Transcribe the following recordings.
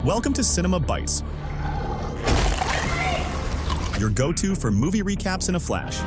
Welcome to Cinema Bites, your go-to for movie recaps in a flash.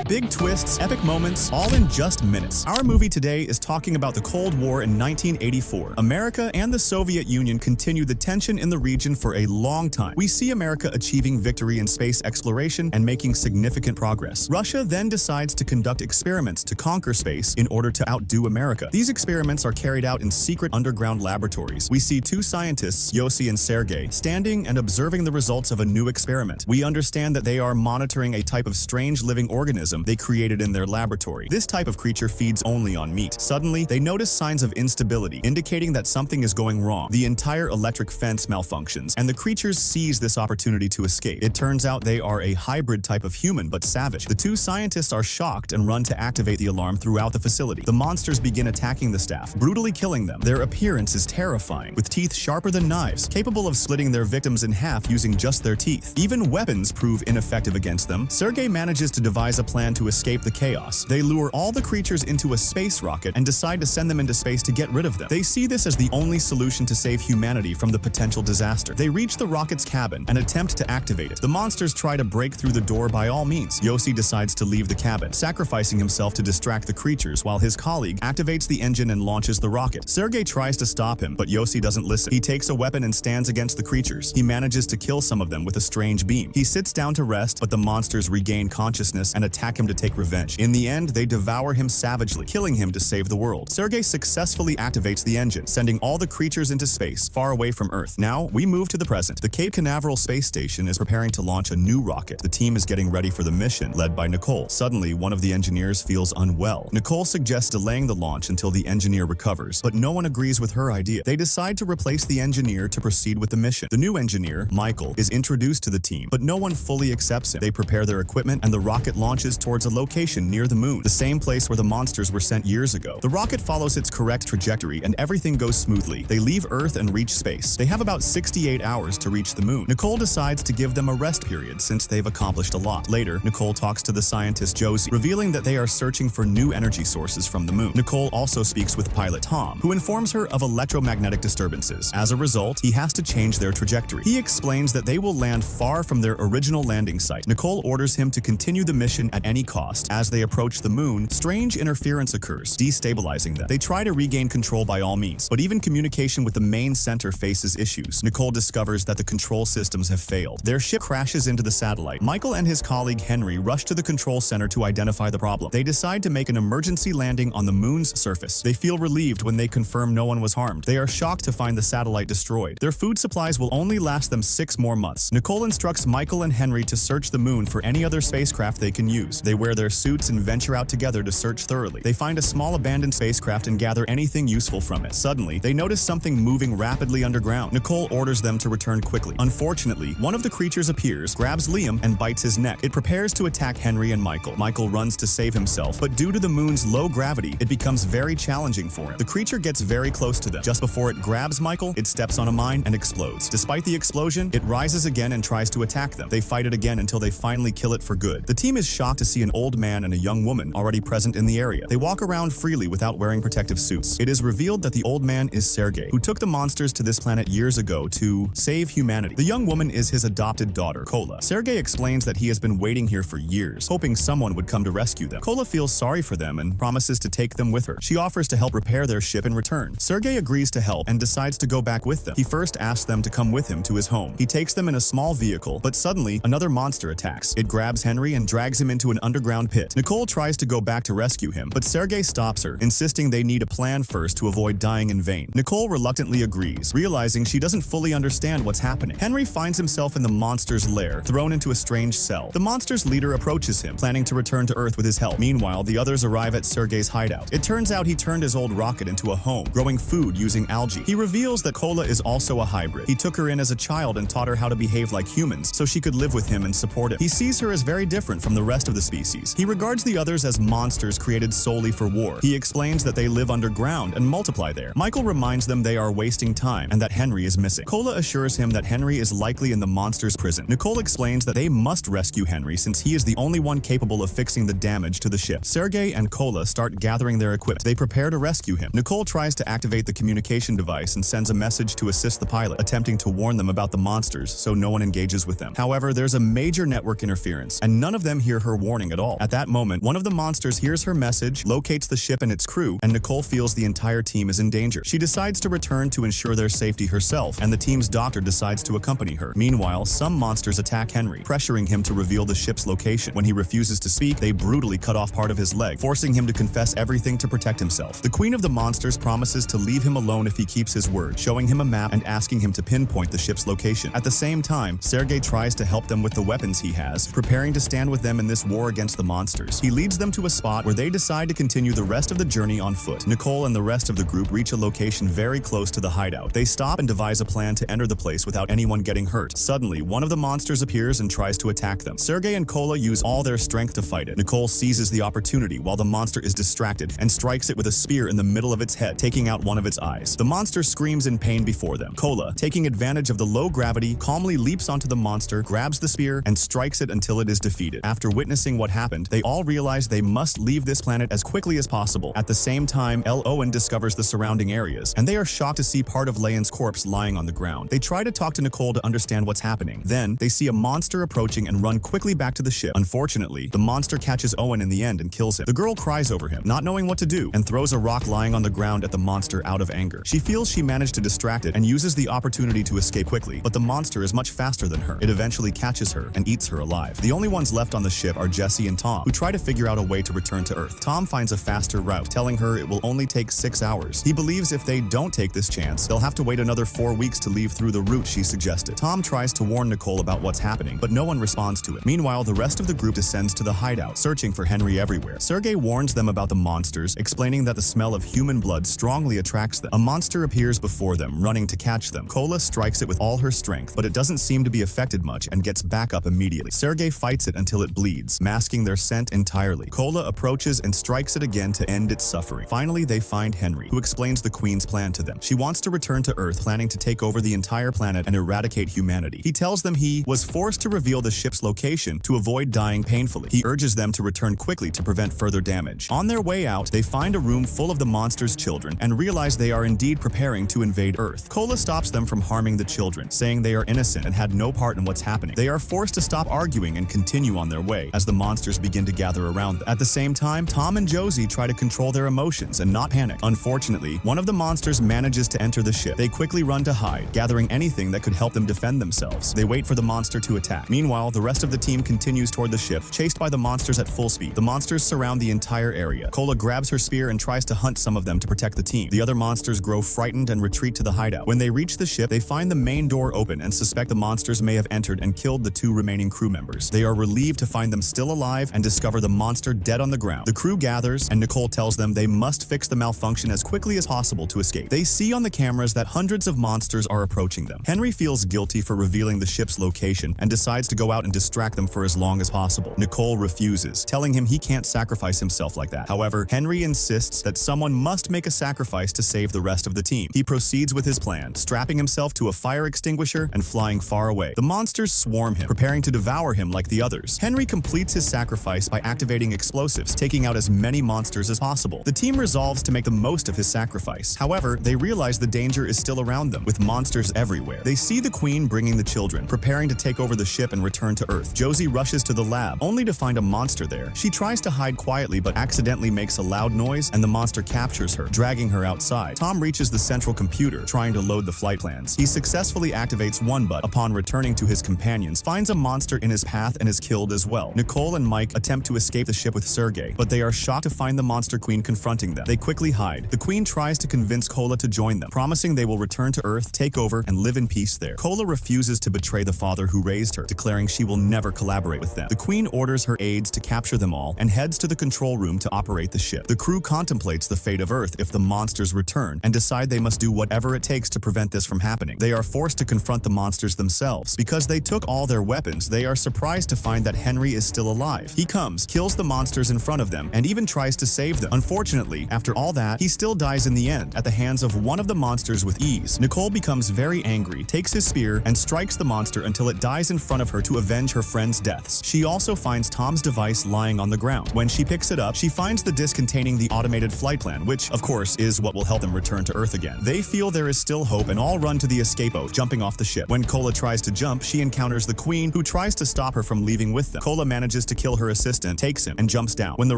Big twists, epic moments, all in just minutes. Our movie today is talking about the Cold War in 1984. America and the Soviet Union continued the tension in the region for a long time. We see America achieving victory in space exploration and making significant progress. Russia then decides to conduct experiments to conquer space in order to outdo America. These experiments are carried out in secret underground laboratories. We see two scientists, Yossi and Sergei, standing and observing the results of a new experiment. We understand that they are monitoring a type of strange living organism they created in their laboratory. This type of creature feeds only on meat. Suddenly, they notice signs of instability, indicating that something is going wrong. The entire electric fence malfunctions, and the creatures seize this opportunity to escape. It turns out they are a hybrid type of human, but savage. The two scientists are shocked and run to activate the alarm throughout the facility. The monsters begin attacking the staff, brutally killing them. Their appearance is terrifying, with teeth sharper than knives, capable of splitting their victims in half using just their teeth. Even weapons prove ineffective against them. Sergei manages to devise a plan to escape the chaos. They lure all the creatures into a space rocket and decide to send them into space to get rid of them. They see this as the only solution to save humanity from the potential disaster. They reach the rocket's cabin and attempt to activate it. The monsters try to break through the door by all means. Yossi decides to leave the cabin, sacrificing himself to distract the creatures while his colleague activates the engine and launches the rocket. Sergei tries to stop him, but Yossi doesn't listen. He takes a weapon and stands against the creatures. He manages to kill some of them with a strange beam. He sits down to rest, but the monsters regain consciousness and attack him to take revenge. In the end, they devour him savagely, killing him to save the world. Sergei successfully activates the engine, sending all the creatures into space, far away from Earth. Now, we move to the present. The Cape Canaveral space station is preparing to launch a new rocket. The team is getting ready for the mission, led by Nicole. Suddenly, one of the engineers feels unwell. Nicole suggests delaying the launch until the engineer recovers, but no one agrees with her idea. They decide to replace the engineer to proceed with the mission. The new engineer, Michael, is introduced to the team, but no one fully accepts him. They prepare their equipment, and the rocket launches towards a location near the moon, the same place where the monsters were sent years ago. The rocket follows its correct trajectory and everything goes smoothly. They leave Earth and reach space. They have about 68 hours to reach the moon. Nicole decides to give them a rest period since they've accomplished a lot. Later, Nicole talks to the scientist Josie, revealing that they are searching for new energy sources from the moon. Nicole also speaks with pilot Tom, who informs her of electromagnetic disturbances. As a result, he has to change their trajectory. He explains that they will land far from their original landing site. Nicole orders him to continue the mission at any cost. As they approach the moon, strange interference occurs, destabilizing them. They try to regain control by all means, but even communication with the main center faces issues. Nicole discovers that the control systems have failed. Their ship crashes into the satellite. Michael and his colleague Henry rush to the control center to identify the problem. They decide to make an emergency landing on the moon's surface. They feel relieved when they confirm no one was harmed. They are shocked to find the satellite destroyed. Their food supplies will only last them 6 more months. Nicole instructs Michael and Henry to search the moon for any other spacecraft they can use. They wear their suits and venture out together to search thoroughly. They find a small abandoned spacecraft and gather anything useful from it. Suddenly, they notice something moving rapidly underground. Nicole orders them to return quickly. Unfortunately, one of the creatures appears, grabs Liam, and bites his neck. It prepares to attack Henry and Michael. Michael runs to save himself, but due to the moon's low gravity, it becomes very challenging for him. The creature gets very close to them. Just before it grabs Michael, it steps on a mine and explodes. Despite the explosion, it rises again and tries to attack them. They fight it again until they finally kill it for good. The team is shocked to see an old man and a young woman already present in the area. They walk around freely without wearing protective suits. It is revealed that the old man is Sergei, who took the monsters to this planet years ago to save humanity. The young woman is his adopted daughter, Kola. Sergei explains that he has been waiting here for years, hoping someone would come to rescue them. Kola feels sorry for them and promises to take them with her. She offers to help repair their ship in return. Sergei agrees to help and decides to go back with them. He first asks them to come with him to his home. He takes them in a small vehicle, but suddenly another monster attacks. It grabs Henry and drags him into an underground pit. Nicole tries to go back to rescue him, but Sergei stops her, insisting they need a plan first to avoid dying in vain. Nicole reluctantly agrees, realizing she doesn't fully understand what's happening. Henry finds himself in the monster's lair, thrown into a strange cell. The monster's leader approaches him, planning to return to Earth with his help. Meanwhile, the others arrive at Sergei's hideout. It turns out he turned his old rocket into a home, growing food using algae. He reveals that Kola is also a hybrid. He took her in as a child and taught her how to behave like humans, so she could live with him and support him. He sees her as very different from the rest of the species. He regards the others as monsters created solely for war. He explains that they live underground and multiply there. Michael reminds them they are wasting time and that Henry is missing. Cola assures him that Henry is likely in the monster's prison. Nicole explains that they must rescue Henry since he is the only one capable of fixing the damage to the ship. Sergei and Cola start gathering their equipment. They prepare to rescue him. Nicole tries to activate the communication device and sends a message to assist the pilot, attempting to warn them about the monsters so no one engages with them. However, there's a major network interference, and none of them hear her warning at all. At that moment, one of the monsters hears her message, locates the ship and its crew, and Nicole feels the entire team is in danger. She decides to return to ensure their safety herself, and the team's doctor decides to accompany her. Meanwhile, some monsters attack Henry, pressuring him to reveal the ship's location. When he refuses to speak, they brutally cut off part of his leg, forcing him to confess everything to protect himself. The queen of the monsters promises to leave him alone if he keeps his word, showing him a map and asking him to pinpoint the ship's location. At the same time, Sergei tries to help them with the weapons he has, preparing to stand with them in this war against the monsters. He leads them to a spot where they decide to continue the rest of the journey on foot. Nicole and the rest of the group reach a location very close to the hideout. They stop and devise a plan to enter the place without anyone getting hurt. Suddenly, one of the monsters appears and tries to attack them. Sergei and Cola use all their strength to fight it. Nicole seizes the opportunity while the monster is distracted and strikes it with a spear in the middle of its head, taking out one of its eyes. The monster screams in pain before them. Cola, taking advantage of the low gravity, calmly leaps onto the monster, grabs the spear, and strikes it until it is defeated. After witnessing what happened, they all realize they must leave this planet as quickly as possible. At the same time, L. Owen discovers the surrounding areas, and they are shocked to see part of Leon's corpse lying on the ground. They try to talk to Nicole to understand what's happening. Then, they see a monster approaching and run quickly back to the ship. Unfortunately, the monster catches Owen in the end and kills him. The girl cries over him, not knowing what to do, and throws a rock lying on the ground at the monster out of anger. She feels she managed to distract it and uses the opportunity to escape quickly, but the monster is much faster than her. It eventually catches her and eats her alive. The only ones left on the ship are Jesse and Tom, who try to figure out a way to return to Earth. Tom finds a faster route, telling her it will only take 6 hours. He believes if they don't take this chance, they'll have to wait another 4 weeks to leave through the route she suggested. Tom tries to warn Nicole about what's happening, but no one responds to it. Meanwhile, the rest of the group descends to the hideout, searching for Henry everywhere. Sergei warns them about the monsters, explaining that the smell of human blood strongly attracts them. A monster appears before them, running to catch them. Cola strikes it with all her strength, but it doesn't seem to be affected much and gets back up immediately. Sergei fights it until it bleeds, masking their scent entirely. Cola approaches and strikes it again to end its suffering. Finally, they find Henry, who explains the Queen's plan to them. She wants to return to Earth, planning to take over the entire planet and eradicate humanity. He tells them he was forced to reveal the ship's location to avoid dying painfully. He urges them to return quickly to prevent further damage. On their way out, they find a room full of the monster's children and realize they are indeed preparing to invade Earth. Cola stops them from harming the children, saying they are innocent and had no part in what's happening. They are forced to stop arguing and continue on their way as the monsters begin to gather around them. At the same time, Tom and Josie try to control their emotions and not panic. Unfortunately, one of the monsters manages to enter the ship. They quickly run to hide, gathering anything that could help them defend themselves. They wait for the monster to attack. Meanwhile, the rest of the team continues toward the ship, chased by the monsters at full speed. The monsters surround the entire area. Cola grabs her spear and tries to hunt some of them to protect the team. The other monsters grow frightened and retreat to the hideout. When they reach the ship, they find the main door open and suspect the monsters may have entered and killed the 2 remaining crew members. They are relieved to find them still alive and discover the monster dead on the ground. The crew gathers, and Nicole tells them they must fix the malfunction as quickly as possible to escape. They see on the cameras that hundreds of monsters are approaching them. Henry feels guilty for revealing the ship's location and decides to go out and distract them for as long as possible. Nicole refuses, telling him he can't sacrifice himself like that. However, Henry insists that someone must make a sacrifice to save the rest of the team. He proceeds with his plan, strapping himself to a fire extinguisher and flying far away. The monsters swarm him, preparing to devour him like the others. Henry completes his sacrifice by activating explosives, taking out as many monsters as possible. The team resolves to make the most of his sacrifice. However, they realize the danger is still around them, with monsters everywhere. They see the Queen bringing the children, preparing to take over the ship and return to Earth. Josie rushes to the lab, only to find a monster there. She tries to hide quietly, but accidentally makes a loud noise, and the monster captures her, dragging her outside. Tom reaches the central computer, trying to load the flight plans. He successfully activates one, but upon returning to his companions, finds a monster in his path and is killed as well. Nicole and Mike attempt to escape the ship with Sergei, but they are shocked to find the monster Queen confronting them. They quickly hide. The Queen tries to convince Cola to join them, promising they will return to Earth, take over, and live in peace there. Cola refuses to betray the father who raised her, declaring she will never collaborate with them. The Queen orders her aides to capture them all and heads to the control room to operate the ship. The crew contemplates the fate of Earth if the monsters return and decide they must do whatever it takes to prevent this from happening. They are forced to confront the monsters themselves. Because they took all their weapons, they are surprised to find that Henry is still alive. He comes, kills the monsters in front of them, and even tries to save them. Unfortunately, after all that, he still dies in the end at the hands of one of the monsters with ease. Nicole becomes very angry, takes his spear, and strikes the monster until it dies in front of her to avenge her friend's deaths. She also finds Tom's device lying on the ground. When she picks it up, she finds the disc containing the automated flight plan, which, of course, is what will help them return to Earth again. They feel there is still hope and all run to the escape boat, jumping off the ship. When Cola tries to jump, she encounters the Queen, who tries to stop her from leaving with them. Cola manages to kill her assistant, takes him, and jumps down. When the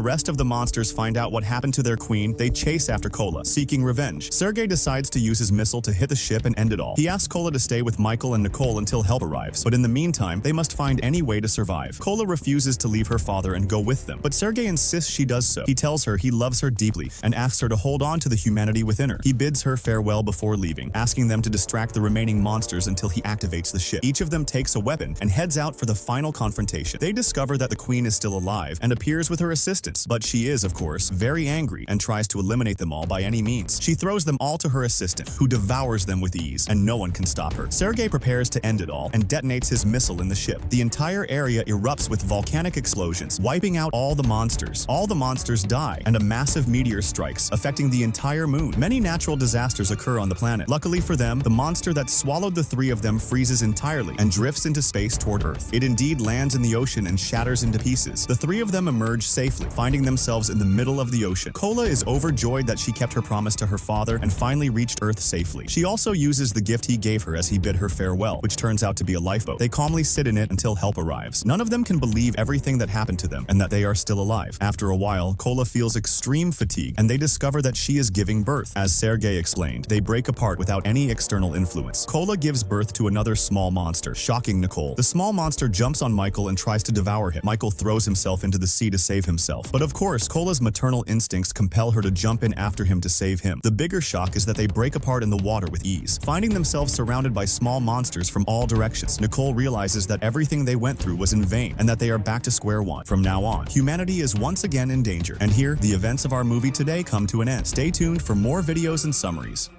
rest of the monsters find out what happened to their queen, they chase after Cola, seeking revenge. Sergei decides to use his missile to hit the ship and end it all. He asks Cola to stay with Michael and Nicole until help arrives, but in the meantime, they must find any way to survive. Cola refuses to leave her father and go with them, but Sergei insists she does so. He tells her he loves her deeply and asks her to hold on to the humanity within her. He bids her farewell before leaving, asking them to distract the remaining monsters until he activates the ship. Each of them takes a weapon and heads out for the final confrontation. They discover that the Queen is still alive and appears with her assistants, but she is, of course, very angry and tries to eliminate them all by any means. She throws them all to her assistant, who devours them with ease, and no one can stop her. Sergei prepares to end it all and detonates his missile in the ship. The entire area erupts with volcanic explosions, wiping out all the monsters. All the monsters die, and a massive meteor strikes, affecting the entire moon. Many natural disasters occur on the planet. Luckily for them, the monster that swallowed the three of them freezes entirely and drifts into space toward Earth. It indeed lands in the ocean and shatters into pieces. The three of them emerge safely, finding themselves in the middle of the ocean. Cola is overjoyed that she kept her promise to her father and finally reached Earth safely. She also uses the gift he gave her as he bid her farewell, which turns out to be a lifeboat. They calmly sit in it until help arrives. None of them can believe everything that happened to them and that they are still alive. After a while, Cola feels extreme fatigue and they discover that she is giving birth. As Sergei explained, they break apart without any external influence. Cola gives birth to another small monster, shocking Nicole. The small monster jumps on Michael and tries to devour him. Michael throws himself into the sea to save himself. But of course, Cola's maternal instincts compel her to jump in after him to save him. The bigger shock is that they break apart in the water with ease, finding themselves surrounded by small monsters from all directions. Nicole realizes that everything they went through was in vain and that they are back to square one. From now on, humanity is once again in danger. And here, the events of our movie today come to an end. Stay tuned for more videos and summaries.